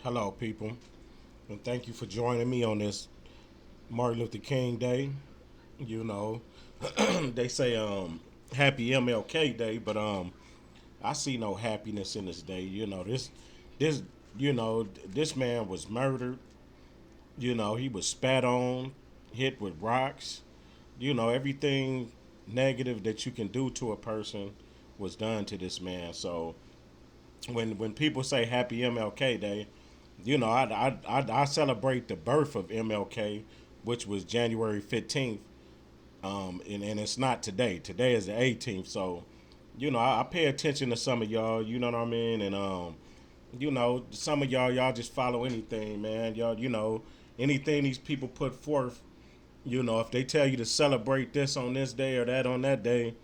Hello, people, and thank you for joining me on this Martin Luther King Day. You know, they say Happy MLK Day, but I see no happiness in this day. This this man was murdered. He was spat on, hit with rocks. Everything negative that you can do to a person was done to this man. So when people say Happy MLK Day, I celebrate the birth of MLK, which was January 15th, and it's not today. Today is the 18th, so I pay attention to some of y'all. You know what I mean, and some of y'all just follow anything, man. Y'all, anything these people put forth. If they tell you to celebrate this on this day or that on that day,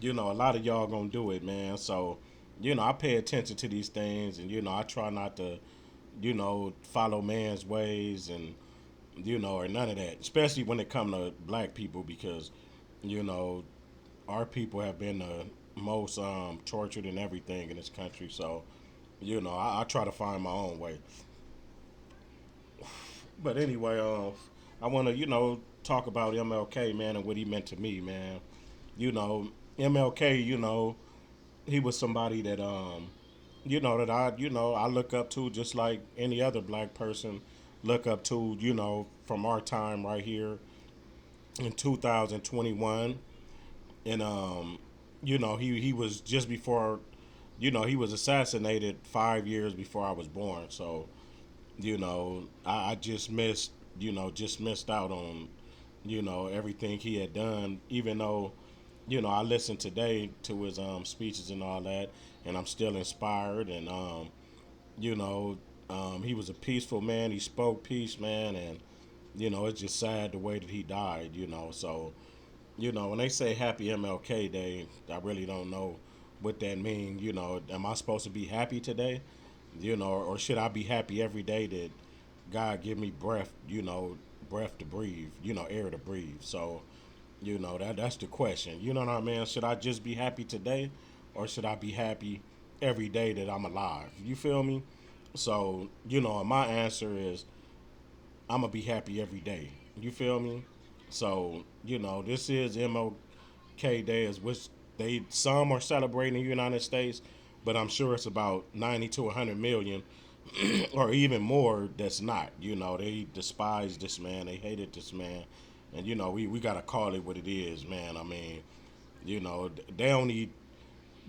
a lot of y'all gonna do it, man. So, I pay attention to these things, and I try not to, follow man's ways and or none of that. Especially when it come to black people, because you know our people have been the most tortured and everything in this country. So, I try to find my own way. But anyway, I want to talk about MLK, man, and what he meant to me, man. MLK, he was somebody that I look up to, just like any other black person look up to, from our time right here in 2021. And he was just before, he was assassinated 5 years before I was born. So I just missed out on everything he had done, even though I listened today to his speeches and all that, and I'm still inspired. And you know, he was a peaceful man. He spoke peace, man, and it's just sad the way that he died. So when they say Happy MLK Day, I really don't know what that means. Am I supposed to be happy today? Or should I be happy every day that God give me breath? Breath to breathe. Air to breathe. So that's the question. You know what I mean? Should I just be happy today, or should I be happy every day that I'm alive? You feel me? So my answer is I'm gonna be happy every day. You feel me? So this is MLK Day, is which they some are celebrating in the United States, but I'm sure it's about 90 to 100 million, or even more. That's not. They despise this man. They hated this man, and we gotta call it what it is, man. I mean, they only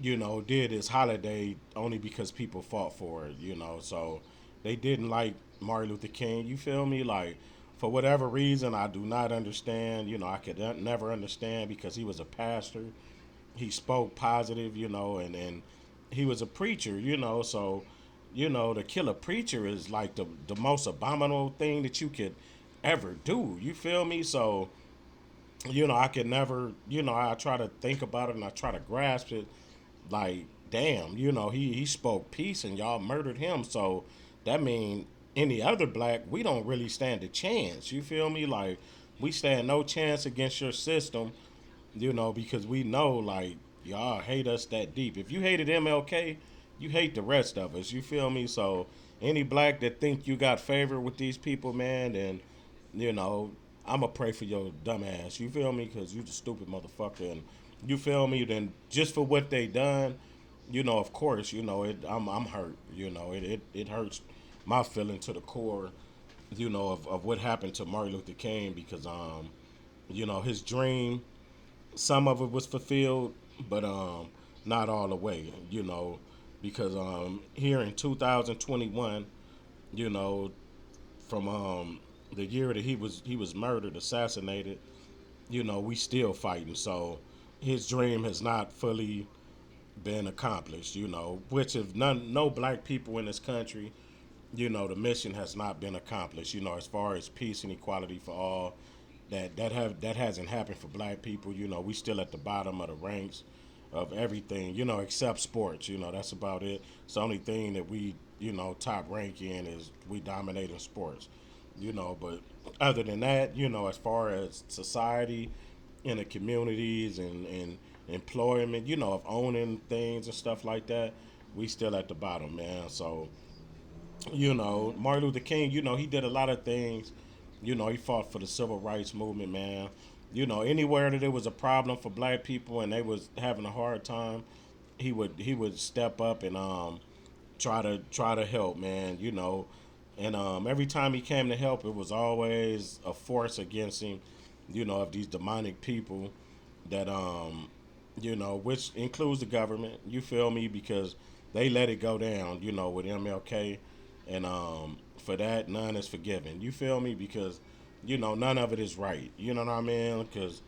did this holiday only because people fought for it, So they didn't like Martin Luther King. You feel me? Like, for whatever reason, I do not understand. I could never understand, because he was a pastor. He spoke positive, and he was a preacher, So, to kill a preacher is like the most abominable thing that you could ever do. You feel me? So, I could never, I try to think about it and I try to grasp it. Like, damn, he spoke peace and y'all murdered him. So that mean any other black, we don't really stand a chance. You feel me? Like, we stand no chance against your system, because we know, like, y'all hate us that deep. If you hated MLK, you hate the rest of us. You feel me? So any black that think you got favor with these people, man, then you know I'ma pray for your dumb ass. You feel me? Because you the stupid motherfucker, and you feel me? Then just for what they done, of course, I'm hurt. It hurts my feeling to the core, of what happened to Martin Luther King, because his dream, some of it was fulfilled, but not all the way, because here in 2021, you know, from the year that he was murdered, assassinated, we still fighting. So his dream has not fully been accomplished, which if no black people in this country, the mission has not been accomplished, as far as peace and equality for all. That hasn't happened for black people. We still at the bottom of the ranks of everything, except sports. That's about it. It's the only thing that we, top rank in is we dominate in sports. But other than that, as far as society in the communities and employment, of owning things and stuff like that, we still at the bottom, man. So Martin Luther King, he did a lot of things. He fought for the civil rights movement, man. Anywhere that there was a problem for black people and they was having a hard time, he would step up and try to help, man. And every time he came to help, it was always a force against him. Of these demonic people that which includes the government. You feel me? Because they let it go down. With MLK, and for that, none is forgiven. You feel me? Because none of it is right. You know what I mean? Because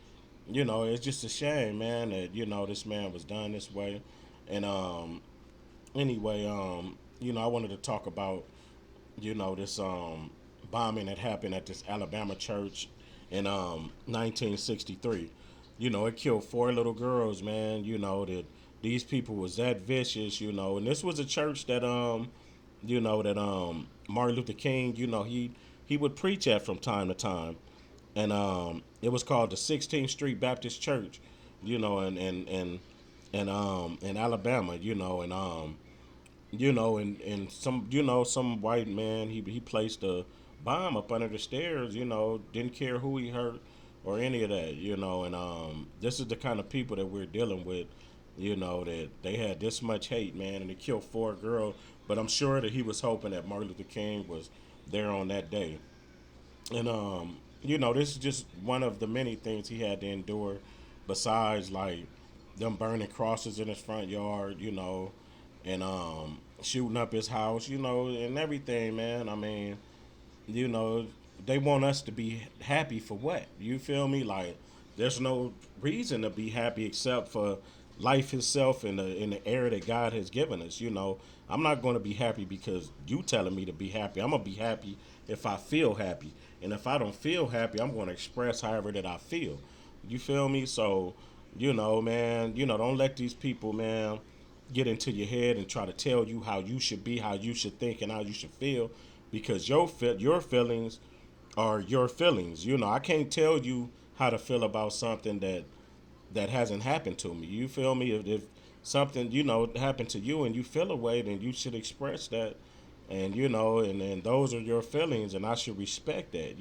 it's just a shame, man, that this man was done this way. And anyway, I wanted to talk about this bombing that happened at this Alabama church in 1963. It killed four little girls, man. That these people was that vicious, and this was a church that Martin Luther King, he would preach at from time to time. And it was called the 16th Street Baptist Church, in Alabama, and some white man, he placed a bomb up under the stairs, didn't care who he hurt or any of that, and this is the kind of people that we're dealing with, that they had this much hate, man, and they killed four girls. But I'm sure that he was hoping that Martin Luther King was there on that day. And this is just one of the many things he had to endure, besides like them burning crosses in his front yard, and shooting up his house, and everything, man. I mean, you know, they want us to be happy for what? You feel me? Like, there's no reason to be happy except for life itself in the era that God has given us. I'm not going to be happy because you telling me to be happy. I'm gonna be happy if I feel happy, and if I don't feel happy, I'm going to express however that I feel. You feel me? So, man, don't let these people, man, get into your head and try to tell you how you should be, how you should think, and how you should feel, because your feelings are your feelings. I can't tell you how to feel about something that hasn't happened to me. You feel me? If something happened to you and you feel a way, then you should express that, and and those are your feelings, and I should respect that.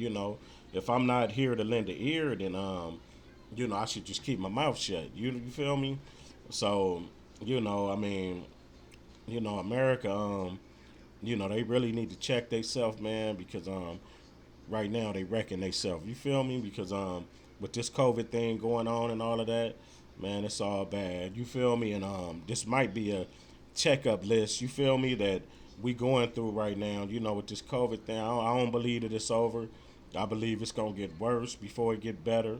If I'm not here to lend an ear, then I should just keep my mouth shut. You feel me? So I mean, America, they really need to check themselves, man, because right now they wrecking themselves. You feel me? Because with this COVID thing going on and all of that, man, it's all bad. You feel me? And this might be a checkup list. You feel me? That we going through right now. With this COVID thing, I don't believe that it's over. I believe it's gonna get worse before it get better.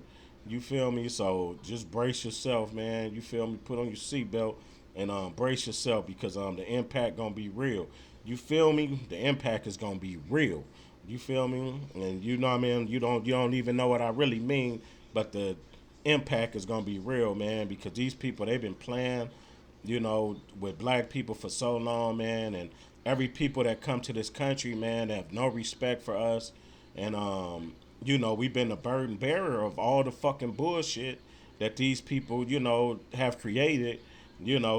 You feel me? So just brace yourself, man. You feel me? Put on your seatbelt and brace yourself, because the impact gonna be real. You feel me? The impact is gonna be real. You feel me? And you know what I mean? You don't even know what I really mean, but the impact is gonna be real, man, because these people, they've been playing, with black people for so long, man, and every people that come to this country, man, they have no respect for us. And we've been the burden bearer of all the fucking bullshit that these people, have created,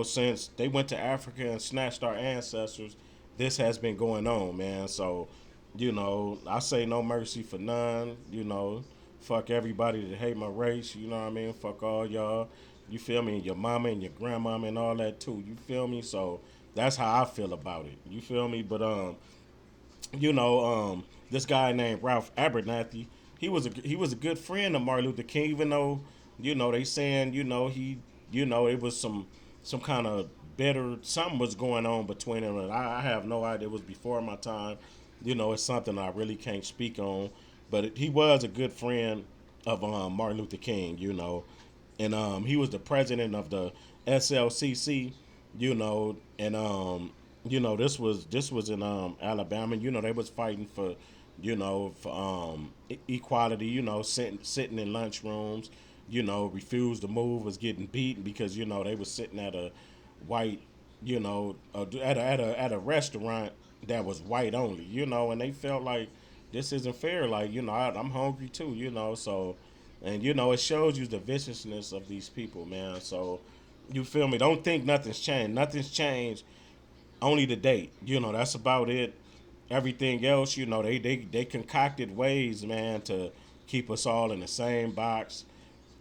since they went to Africa and snatched our ancestors. This has been going on, man. So, I say no mercy for none. Fuck everybody that hate my race. You know what I mean? Fuck all y'all. You feel me? And your mama and your grandmama and all that too. You feel me? So that's how I feel about it. You feel me? But this guy named Ralph Abernathy, he was a good friend of Martin Luther King, even though, they saying, it was some kind of bitter something was going on between them, and I have no idea. It was before my time. It's something I really can't speak on, but he was a good friend of Martin Luther King, and he was the president of the SLCC, and this was in Alabama. They was fighting for, equality. Sitting in lunchrooms, refused to move, was getting beaten because they was sitting at a white, at a restaurant that was white only, and they felt like this isn't fair. Like, I'm hungry too, so, and it shows you the viciousness of these people, man. So, you feel me? Don't think nothing's changed. Nothing's changed. Only the date. That's about it. everything else, they concocted ways, man, to keep us all in the same box,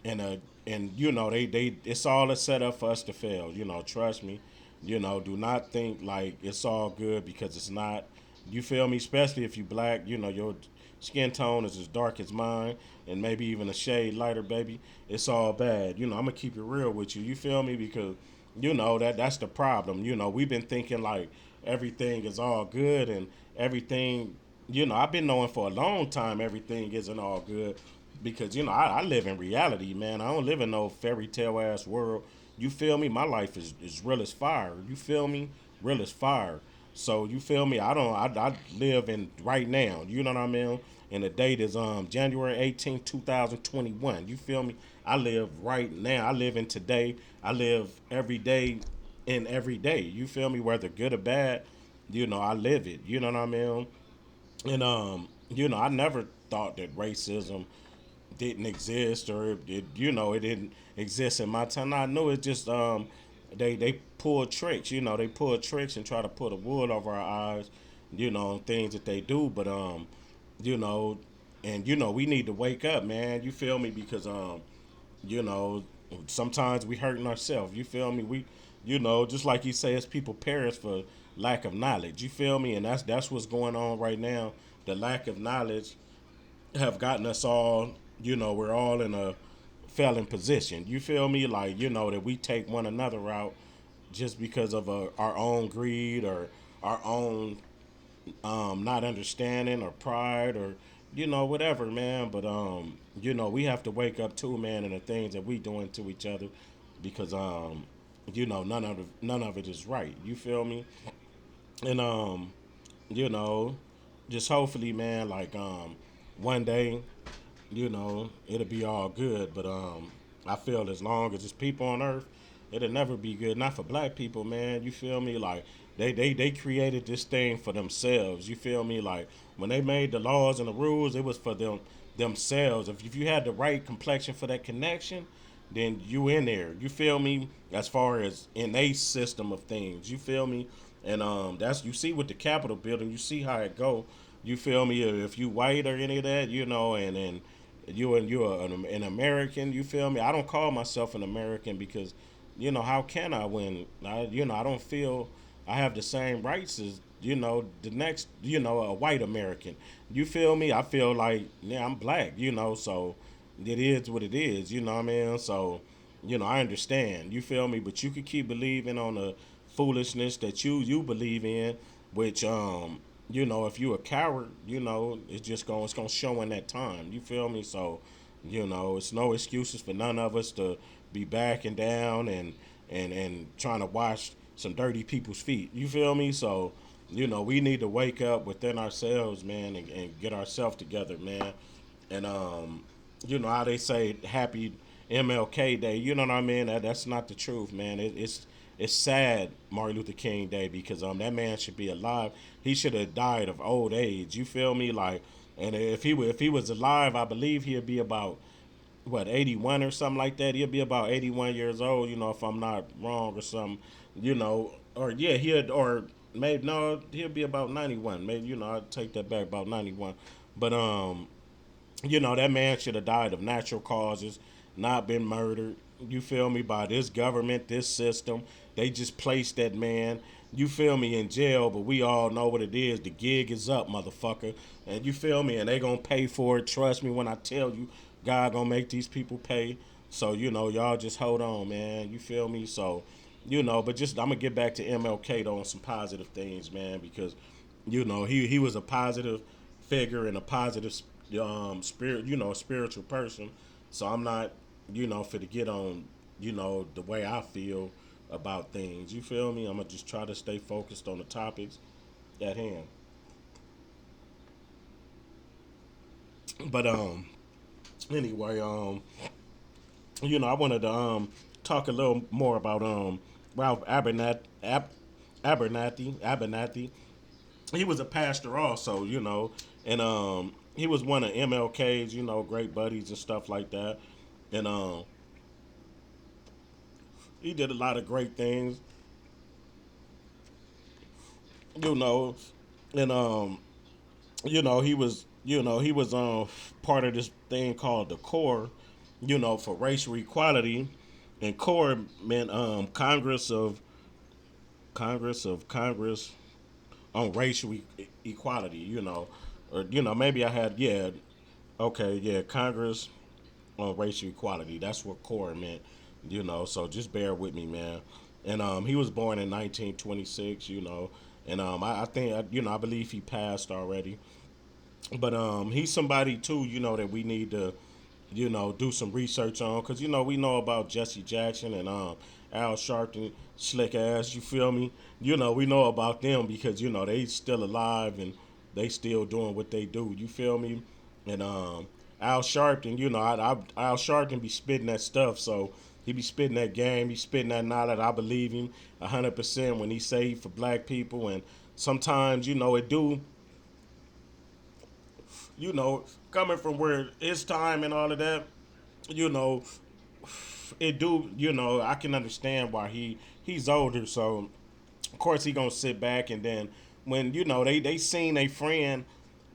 and they it's all a setup for us to fail. Trust me. Do not think like it's all good, because it's not. You feel me? Especially if you black, your skin tone is as dark as mine, and maybe even a shade lighter, baby. It's all bad. I'm gonna keep it real with you. You feel me? Because that's the problem. We've been thinking like everything is all good, and everything. I've been knowing for a long time everything isn't all good, because I live in reality, man. I don't live in no fairy tale ass world. You feel me? My life is real as fire. You feel me? Real as fire. So you feel me? I live in right now. You know what I mean? And the date is January 18th, 2021. You feel me? I live right now. I live in today. I live every day in every day. You feel me? Whether good or bad, I live it. You know what I mean? And I never thought that racism didn't exist, or it didn't exist in my time. I know it's just they pull tricks. They pull tricks and try to put a wool over our eyes. Things that they do, but you know, and we need to wake up, man. You feel me? Because you know, sometimes we hurting ourselves. You feel me? Just like you say, it's people perish for lack of knowledge. You feel me? And that's what's going on right now. The lack of knowledge have gotten us all, we're all in a failing position. You feel me? Like, that we take one another out just because of our own greed, or our own not understanding, or pride, or whatever, man. But we have to wake up too, man, and the things that we doing to each other, because none of it is right. You feel me? And you know, just hopefully, man, like one day, it'll be all good. But I feel as long as there's people on earth, it'll never be good. Not for black people, man. You feel me? Like they created this thing for themselves. You feel me? Like when they made the laws and the rules, it was for themselves. If you had the right complexion for that connection, then you in there. You feel me? As far as in a system of things, you feel me? And that's you see with the Capitol building, you see how it go. You feel me? If you white or any of that, and you're an American. You feel me? I don't call myself an American because, how can I when I don't feel I have the same rights as the next a white American. You feel me? I feel like yeah I'm black. So it is what it is. You know what I mean? So I understand. You feel me? But you could keep believing on the foolishness that you believe in, which if you a coward, it's gonna show in that time. You feel me? So, it's no excuses for none of us to be backing down and trying to wash some dirty people's feet. You feel me? So, we need to wake up within ourselves, man, and get ourselves together, man. And how they say happy MLK Day. You know what I mean? That's not the truth, man. It's sad Martin Luther King Day, because that man should be alive. He should have died of old age. You feel me? Like, and if he was alive, I believe he'd be about what 81 or something like that. He'll be about 81 years old. If I'm not wrong or something. Or yeah, or maybe no, he'll be about 91. Maybe I'll take that back, about 91. But that man should have died of natural causes, not been murdered. You feel me? By this government, this system, they just placed that man. You feel me, in jail, but we all know what it is. The gig is up, motherfucker, and you feel me, and they gonna pay for it. Trust me when I tell you, God gonna make these people pay. So y'all just hold on, man. You feel me? So but just I'm gonna get back to MLK though on some positive things, man, because he was a positive figure and a positive spirit, spiritual person. So I'm not, for to get on, the way I feel about things. You feel me? I'm gonna just try to stay focused on the topics at hand. But anyway, I wanted to talk a little more about Ralph Abernathy. He was a pastor also, and he was one of MLK's, great buddies and stuff like that. And he did a lot of great things, you know. and he was part of this thing called the core, for racial equality, and core meant Congress on racial equality, or maybe I had, yeah, okay, yeah, Congress on racial equality. That's what core meant, So just bear with me, man. And he was born in 1926, and I think I believe he passed already. But he's somebody too, that we need to, do some research on, because we know about Jesse Jackson and Al Sharpton, slick ass. You feel me? We know about them because they still alive and they still doing what they do. You feel me? And Al Sharpton, Al Sharpton be spitting that stuff, so he be spitting that game, he spitting that knowledge. I believe him 100% when he say he for black people, and sometimes it do coming from where it's time and all of that, you know, it do, I can understand why he's older, so of course he gonna sit back, and then when they seen a friend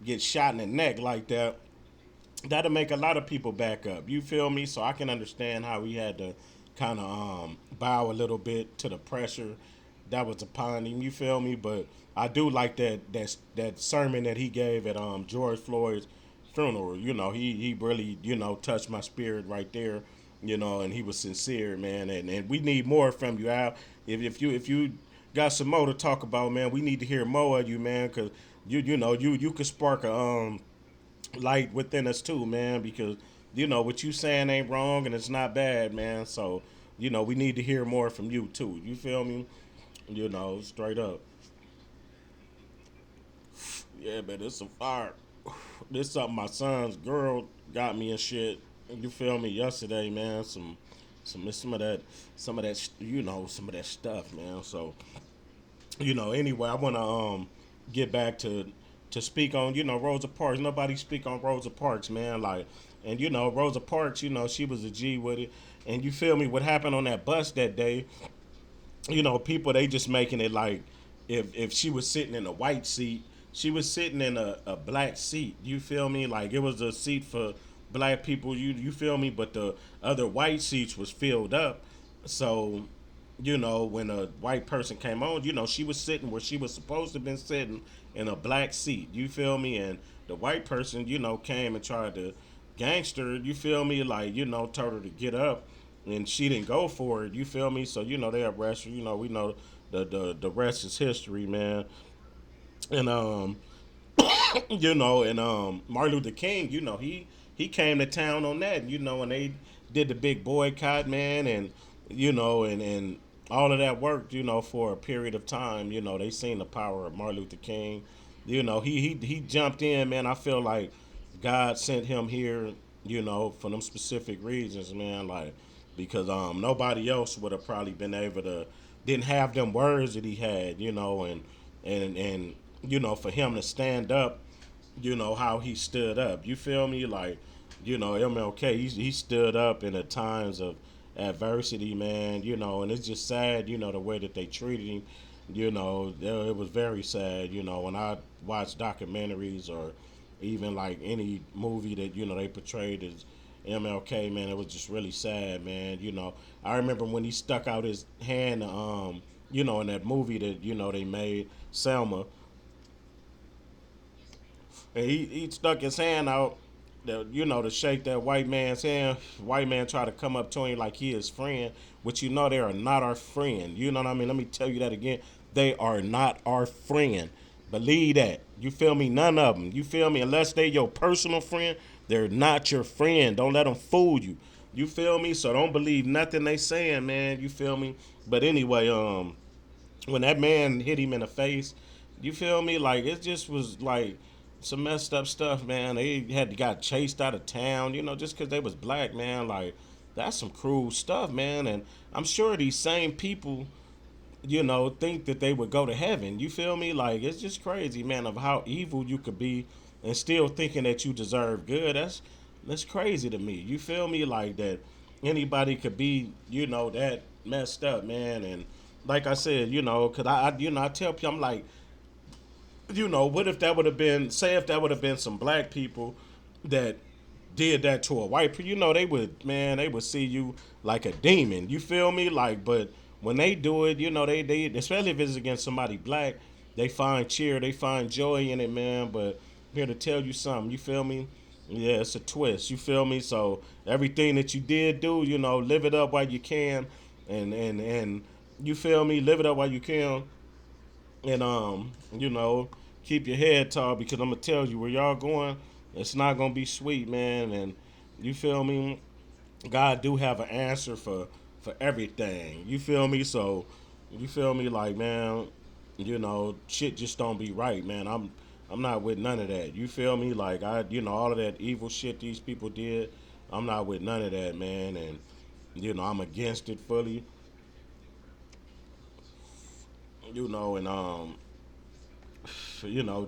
get shot in the neck like that, that'll make a lot of people back up. You feel me? So I can understand how he had to kind of bow a little bit to the pressure that was upon him. You feel me? But I do like that sermon that he gave at George Floyd's funeral. He really touched my spirit right there. And he was sincere, man. And we need more from you, Al. If you got some more to talk about, man, we need to hear more of you, man, because you could spark a light within us too, man, because what you saying ain't wrong and it's not bad, man. So, we need to hear more from you too. You feel me? Straight up. Yeah, man, it's a fire. This something my son's girl got me and shit. You feel me? Yesterday, man. Some of that some of that stuff, man. So anyway, I want to get back to speak on Rosa Parks. Nobody speak on Rosa Parks, man. Like, and Rosa Parks, she was a G with it. And you feel me? What happened on that bus that day? People they just making it like if she was sitting in a white seat, she was sitting in a black seat. You feel me? Like it was a seat for black people. You feel me? But the other white seats was filled up. So when a white person came on, she was sitting where she was supposed to have been sitting in a black seat. You feel me? And the white person, came and tried to gangster. You feel me? Like told her to get up, and she didn't go for it. You feel me? So they arrest her. We know the rest is history, man. And and Martin Luther King, he came to town on that, and they did the big boycott, man, and and all of that worked, for a period of time. They seen the power of Martin Luther King. He jumped in, man. I feel like God sent him here, for them specific reasons, man. Like because nobody else would have probably been able to didn't have them words that he had, and for him to stand up, how he stood up. You feel me? Like, MLK, he stood up in the times of adversity, man, and it's just sad, the way that they treated him. It was very sad, when I watch documentaries or even like any movie that, they portrayed as MLK, man, it was just really sad, man. I remember when he stuck out his hand, in that movie that, they made, Selma, and he stuck his hand out, to shake that white man's hand. White man tried to come up to him like he his friend, which they are not our friend. You know what I mean? Let me tell you that again. They are not our friend. Believe that. You feel me? None of them. You feel me? Unless they your personal friend, they're not your friend. Don't let them fool you. You feel me? So don't believe nothing they saying, man. You feel me? But anyway, when that man hit him in the face, you feel me? Like it just was like some messed up stuff, man. They got chased out of town, just because they was black, man. Like that's some cruel stuff, man. And I'm sure these same people, think that they would go to heaven. You feel me? Like it's just crazy, man, of how evil you could be and still thinking that you deserve good. That's crazy to me. You feel me? Like that anybody could be, that messed up, man. And like I said, cause I tell people, I'm like, what if that would have been, say, if that would have been some black people that did that to a white person, they would, man, they would see you like a demon. You feel me? Like, but when they do it, they especially if it's against somebody black, they find cheer, they find joy in it, man. But I'm here to tell you something. You feel me? Yeah, it's a twist. You feel me? So everything that you did do, live it up while you can, and you feel me? Live it up while you can, and keep your head tall because I'm gonna tell you where y'all going. It's not gonna be sweet, man. And you feel me? God do have an answer for everything. You feel me? So you feel me? Like, man, shit just don't be right, man. I'm not with none of that. You feel me? Like, all of that evil shit these people did. I'm not with none of that, man. And I'm against it fully. And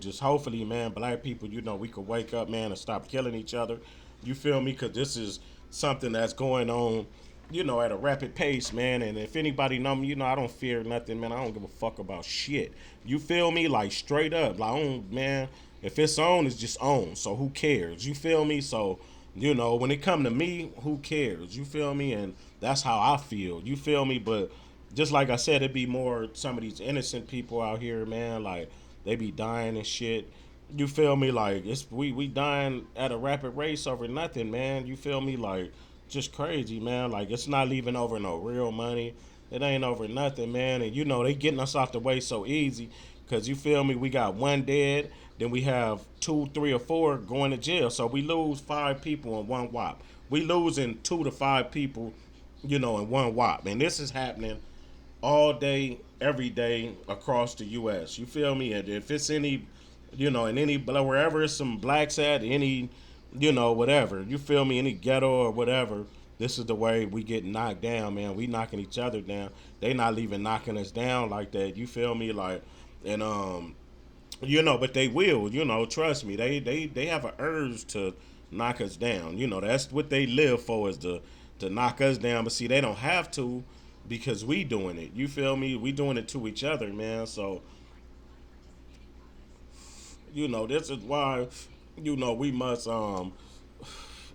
just hopefully, man, black people, we could wake up, man, and stop killing each other. You feel me? Because this is something that's going on, at a rapid pace, man. And if anybody know me, I don't fear nothing, man. I don't give a fuck about shit. You feel me? Like, straight up. Like, man, if it's on, it's just on. So who cares? You feel me? So, when it come to me, who cares? You feel me? And that's how I feel. You feel me? But just like I said, it'd be more some of these innocent people out here, man. Like, they be dying and shit. You feel me? Like, we dying at a rapid race over nothing, man. You feel me? Like, just crazy, man. Like, it's not even over no real money. It ain't over nothing, man. And they getting us off the way so easy. Cause you feel me? We got one dead, then we have two, three, or four going to jail. So we lose 5 people in one whop. We losing 2 to 5 people, in one whop. And this is happening all day, every day across the U.S. You feel me? And if it's any, in any, wherever it's some blacks at, any, whatever, you feel me, any ghetto or whatever, this is the way we get knocked down, man. We knocking each other down. They not even knocking us down like that. You feel me? Like, and but they will, trust me. They have an urge to knock us down. That's what they live for, is to knock us down. But see, they don't have to because we doing it. You feel me? We doing it to each other, man. So, this is why, we must I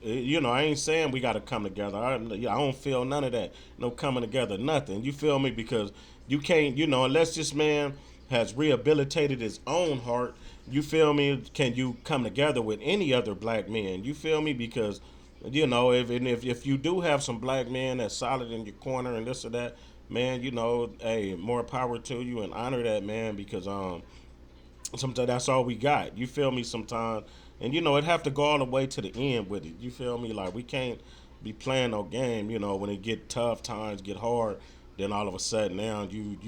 ain't saying we got to come together. I don't feel none of that. No coming together, nothing. You feel me? Because you can't, unless this man has rehabilitated his own heart, you feel me? Can you come together with any other black man? You feel me? Because, if you do have some black men that's solid in your corner and this or that, man, hey, more power to you and honor that, man, because sometimes that's all we got. You feel me? Sometimes, and it have to go all the way to the end with it. You feel me? Like, we can't be playing no game. When it get tough, times get hard, then all of a sudden now you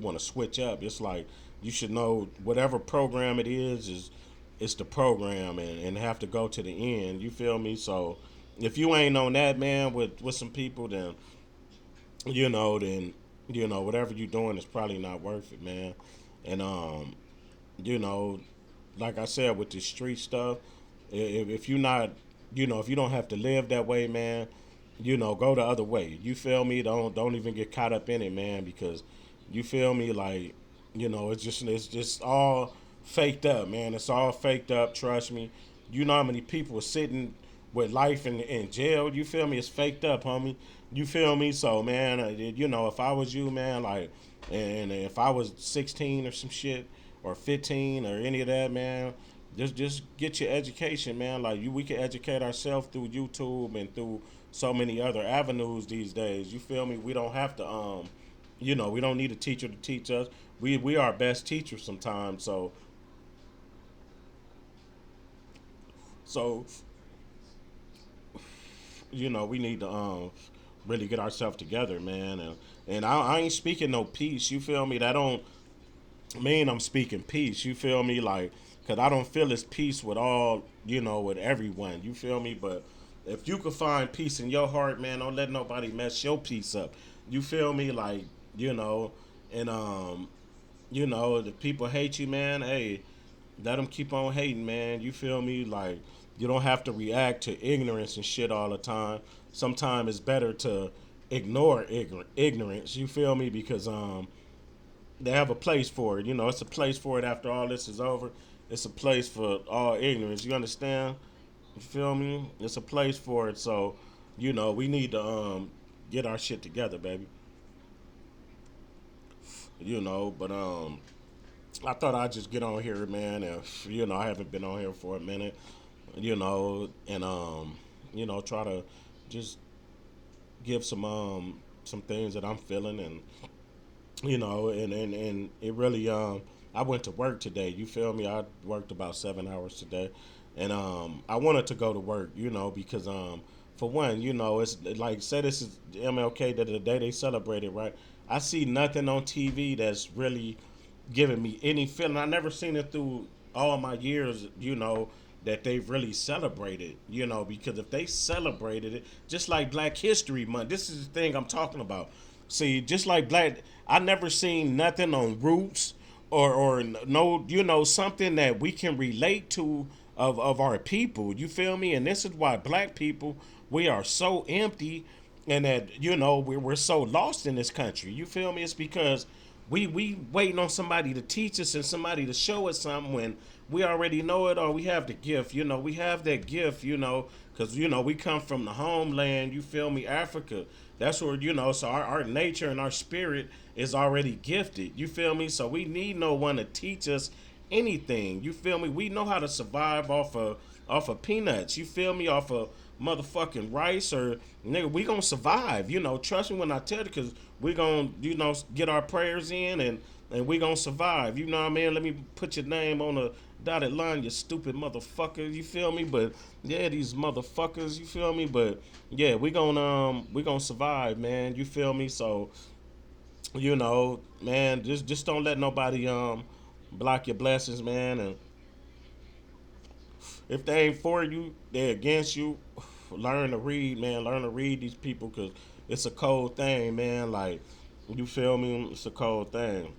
want to switch up. It's like you should know whatever program it is it's the program, and have to go to the end. You feel me? So if you ain't on that, man, with some people, then whatever you doing is probably not worth it, man. And you know, like I said, with the street stuff, if you not, if you don't have to live that way, man, go the other way. You feel me? Don't even get caught up in it, man, because you feel me, like, it's just all faked up, man. It's all faked up. Trust me. You know how many people are sitting with life in jail? You feel me? It's faked up, homie. You feel me? So, man, if I was you, man, like, and if I was 16 or some shit, or 15 or any of that, man, just get your education, man. Like, we can educate ourselves through YouTube and through so many other avenues these days. You feel me? We don't have to we don't need a teacher to teach us. We are our best teachers sometimes. So we need to really get ourselves together, man. And I ain't speaking no peace. You feel me? That don't mean I'm speaking peace. You feel me? Like, cause I don't feel it's peace with all, with everyone. You feel me? But if you can find peace in your heart, man, don't let nobody mess your peace up. You feel me? Like, you know, and the people hate you, man. Hey, let them keep on hating, man. You feel me? Like, you don't have to react to ignorance and shit all the time. Sometimes it's better to ignore ignorance. You feel me? Because they have a place for it. It's a place for it after all this is over. It's a place for all ignorance. You understand? You feel me? It's a place for it. So, we need to get our shit together, baby. But I thought I'd just get on here, man, and I haven't been on here for a minute, and try to just give some things that I'm feeling, and and it really I went to work today. You feel me? I worked about 7 hours today, and I wanted to go to work, because for one, it's like, say this is MLK, that the day they celebrated, right? I see nothing on TV that's really giving me any feeling. I never seen it through all my years, that they've really celebrated, because if they celebrated it, just like Black History Month, this is the thing I'm talking about. See, just like I never seen nothing on Roots or no, something that we can relate to of our people. You feel me? And this is why Black people, we are so empty, and that we're so lost in this country. You feel me? It's because we waiting on somebody to teach us and somebody to show us something when we already know it, or we have the gift. We have that gift. Because we come from the homeland. You feel me? Africa. That's where So our nature and our spirit is already gifted. You feel me? So we need no one to teach us anything. You feel me? We know how to survive off of peanuts. You feel me? Off of motherfucking rice, or nigga, we gonna survive. Trust me when I tell you, because we gonna get our prayers in, and we gonna survive. You know what I mean? Let me put your name on a dotted line, you stupid motherfucker. You feel me? But yeah, these motherfuckers. You feel me? But yeah, we gonna survive, man. You feel me? So man, just don't let nobody block your blessings, man. And if they ain't for you, they're against you. Learn to read, man. Learn to read these people, because it's a cold thing, man. Like, you feel me? It's a cold thing,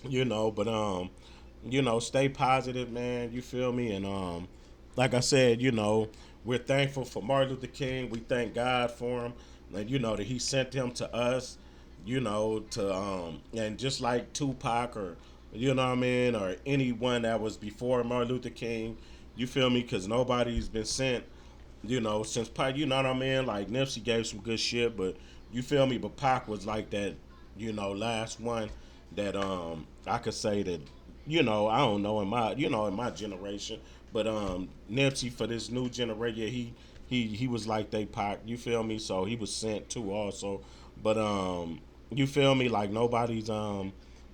But stay positive, man. You feel me? And like I said, we're thankful for Martin Luther King. We thank God for him, and that He sent him to us, to and just like Tupac, or what I mean, or anyone that was before Martin Luther King. You feel me? Because nobody's been sent, since Pac. You know what I mean? Like, Nipsey gave some good shit, but you feel me? But Pac was like that, last one that I could say that, I don't know, in my generation, but Nipsey, for this new generation, yeah, he was like they Pac. You feel me? So he was sent too also, but you feel me? Like, nobody's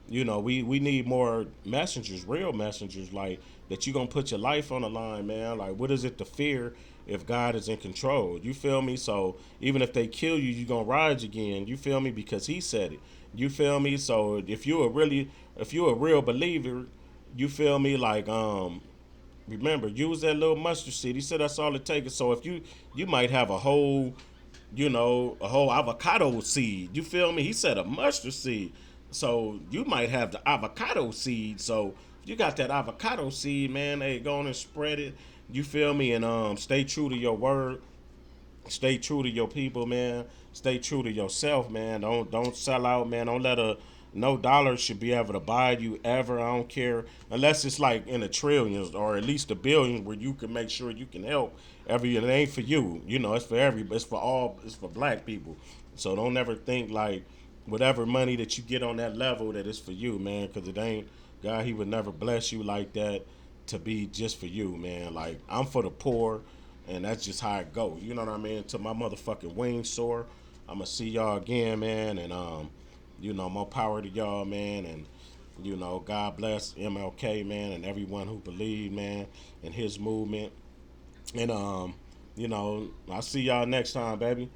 we need more messengers, real messengers, like, that you gonna put your life on the line, man. Like, what is it to fear if God is in control? You feel me? So even if they kill you, you gonna rise again. You feel me? Because He said it. You feel me? So if you're a real believer, you feel me? Like, remember, use that little mustard seed. He said that's all it takes. So if you might have a whole avocado seed. You feel me? He said a mustard seed. So you might have the avocado seed. So you got that avocado seed, man. Hey, go on and spread it. You feel me? And stay true to your word. Stay true to your people, man. Stay true to yourself, man. Don't sell out, man. Don't let a no dollar should be able to buy you ever. I don't care unless it's like in the trillions or at least a billion, where you can make sure you can help every. It ain't for you, it's for every. It's for all. It's for Black people. So don't ever think like whatever money that you get on that level that is for you, man. Because it ain't. God, He would never bless you like that to be just for you, man. Like, I'm for the poor, and that's just how it go. You know what I mean? Till my motherfucking wings soar, I'ma see y'all again, man. And more power to y'all, man. And God bless MLK, man, and everyone who believed, man, in his movement. And I'll see y'all next time, baby.